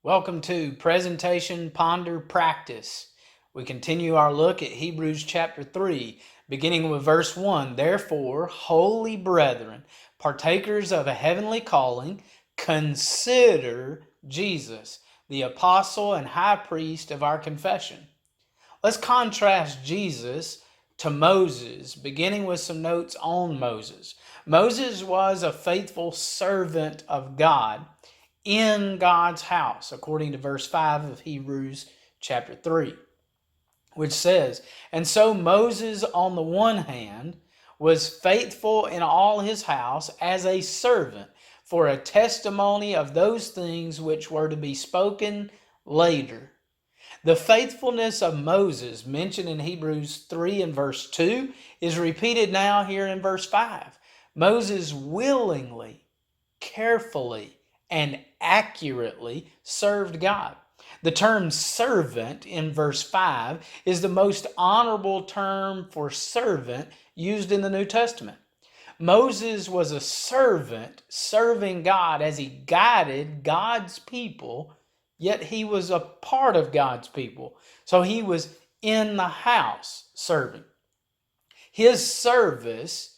Welcome to Presentation, Ponder, Practice. We continue our look at Hebrews chapter 3, beginning with verse 1. Therefore, holy brethren, partakers of a heavenly calling, consider Jesus, the apostle and high priest of our confession. Let's contrast Jesus to Moses, beginning with some notes on Moses. Moses was a faithful servant of God in God's house, according to verse 5 of Hebrews chapter 3, which says, And so Moses, on the one hand, was faithful in all his house as a servant for a testimony of those things which were to be spoken later. The faithfulness of Moses, mentioned in Hebrews 3 and verse 2, is repeated now here in verse 5. Moses willingly, carefully, and accurately served God. The term servant in verse 5 is the most honorable term for servant used in the New Testament. Moses was a servant serving God as he guided God's people, yet he was a part of God's people. So he was in the house serving. His service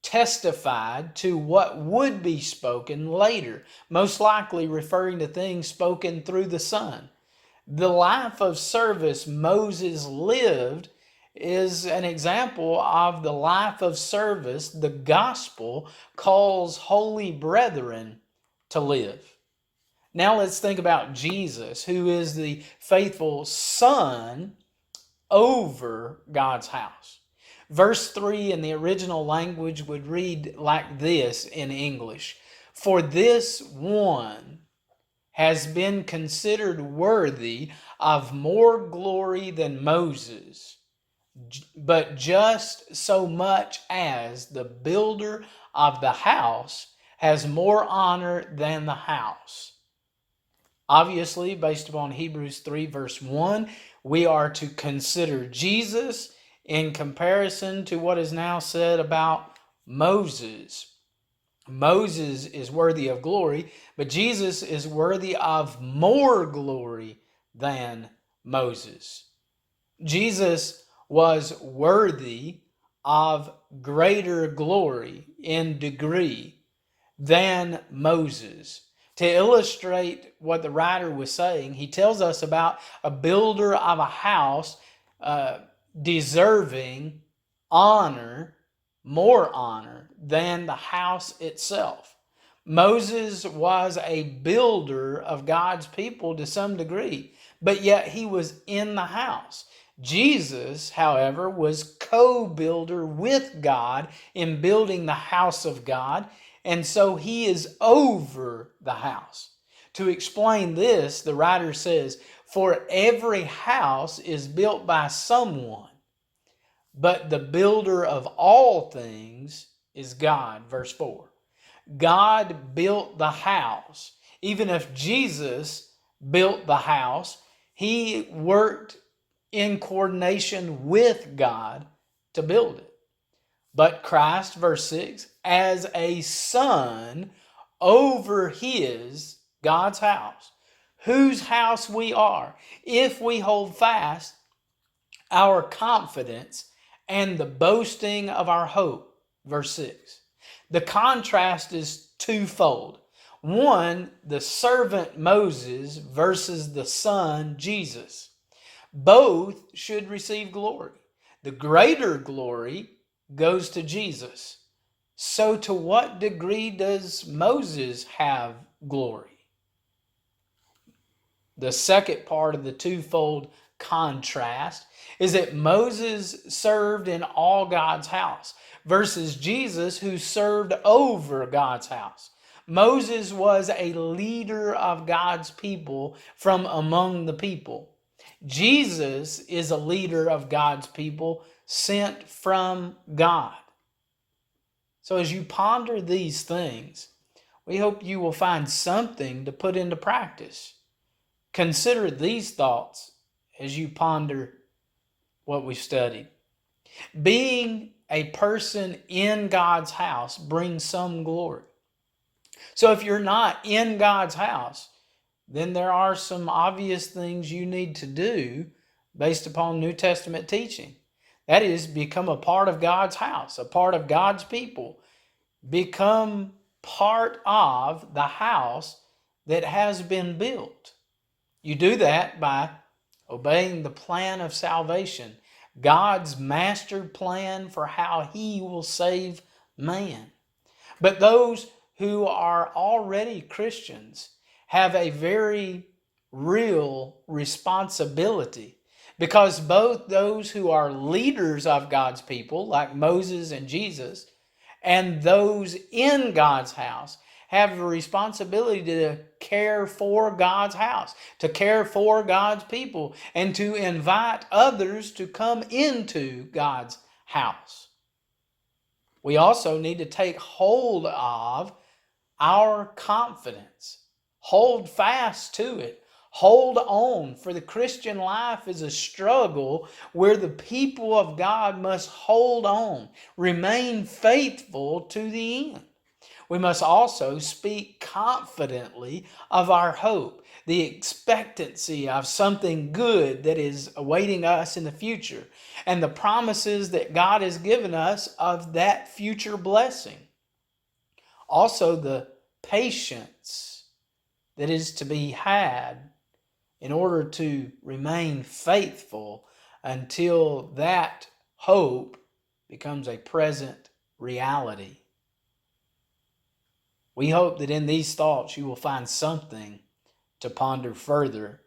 testified to what would be spoken later, most likely referring to things spoken through the Son. The life of service Moses lived is an example of the life of service the gospel calls holy brethren to live. Now let's think about Jesus, who is the faithful Son over God's house. Verse 3 in the original language would read like this in English: For this one has been considered worthy of more glory than Moses, but just so much as the builder of the house has more honor than the house. Obviously, based upon Hebrews 3 verse 1, we are to consider Jesus in comparison to what is now said about Moses. Moses is worthy of glory, but Jesus is worthy of more glory than Moses. Jesus was worthy of greater glory in degree than Moses. To illustrate what the writer was saying, he tells us about a builder of a house deserving honor, more honor than the house itself. Moses was a builder of God's people to some degree, but yet he was in the house. Jesus, however, was co-builder with God in building the house of God, and so he is over the house. To explain this, the writer says, For every house is built by someone, but the builder of all things is God. Verse 4. God built the house. Even if Jesus built the house, he worked in coordination with God to build it. But Christ, verse 6, as a son over his, God's house, whose house we are, if we hold fast our confidence and the boasting of our hope. Verse 6. The contrast is twofold. One, the servant Moses versus the son Jesus. Both should receive glory. The greater glory goes to Jesus. So to what degree does Moses have glory? The second part of the twofold contrast is that Moses served in all God's house versus Jesus, who served over God's house. Moses was a leader of God's people from among the people. Jesus is a leader of God's people sent from God. So as you ponder these things, we hope you will find something to put into practice. Consider these thoughts as you ponder what we've studied. Being a person in God's house brings some glory. So if you're not in God's house, then there are some obvious things you need to do based upon New Testament teaching. That is, become a part of God's house, a part of God's people. Become part of the house that has been built. You do that by obeying the plan of salvation, God's master plan for how He will save man. But those who are already Christians have a very real responsibility, because both those who are leaders of God's people, like Moses and Jesus, and those in God's house have the responsibility to care for God's house, to care for God's people, and to invite others to come into God's house. We also need to take hold of our confidence. Hold fast to it. Hold on, for the Christian life is a struggle where the people of God must hold on, remain faithful to the end. We must also speak confidently of our hope, the expectancy of something good that is awaiting us in the future, and the promises that God has given us of that future blessing. Also, the patience that is to be had in order to remain faithful until that hope becomes a present reality. We hope that in these thoughts you will find something to ponder further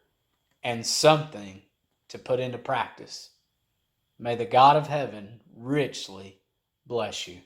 and something to put into practice. May the God of heaven richly bless you.